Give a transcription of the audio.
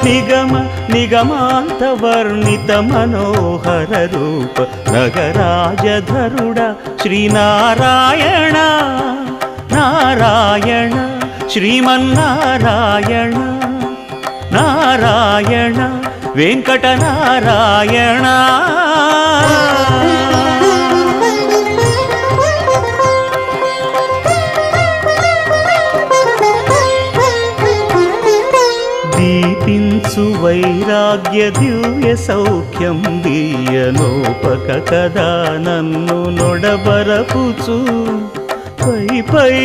నిగమ నిగమాంత వర్ణిత మనోహర రూప నగరాజధరుడ శ్రీనారాయణ నారాయణ శ్రీమన్నారాయణ నారాయణ వెంకటనారాయణ. దీపించు వైరాగ్య దివ్య సౌఖ్యం దీయనోపక కదా నన్ను నొడబరపుచు పై పై